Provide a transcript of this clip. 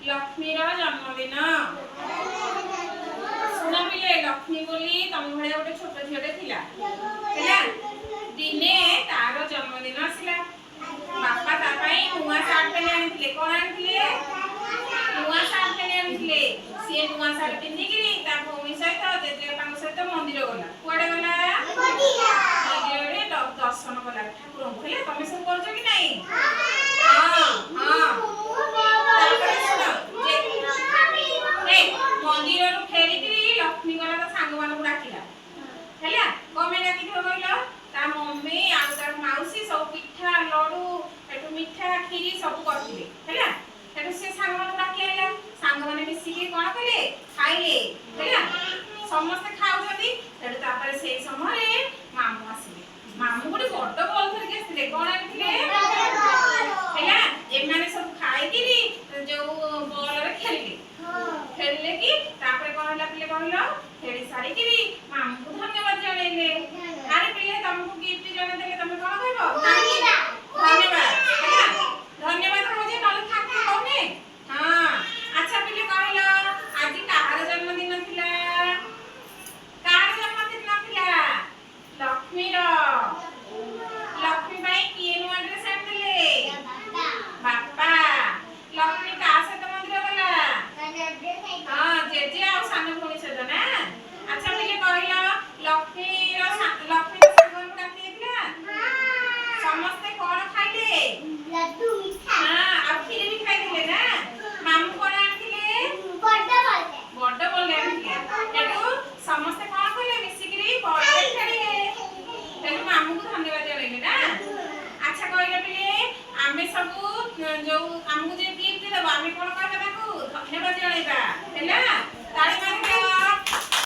लक्ष्मीर जन्मदिन शुण पिले लक्ष्मी बोली तुम भाई गोटे छोट झीटे थिला दिने तार जन्मदिन आसला बापा नुआ सार्ट पेन आनी कौन आनी नुआ सार्ट पेन आनी सी नुआ सार्ट पिंधिकी भूमि सहित जेजेबापा सहित मंदिर गला कुआडे गला मंदिर दर्शन कला ठाकुर को तुम सब कर कि नहीं मंदिर फेरिकी लक्ष्मी गला तो सांग मान डाकिला है कौन डाकी कहल ता मम्मी आउ तार मौसी सब पिठा लडू एटू मिठा खीरी सब करथिले है से सांग मान डाकी आइला सांग माने मिसिकी कोन कले खाइले है समस्त खाउछथि एटू तापर से समय मामू आसिले मामू गुडी बड्ड बल धरके आसिले कोन आनिथिले है एमाने सब खाइकिरी जो बॉल रे खेलिले कि तापर कोन होला पिले कहलो खेली सारी किरी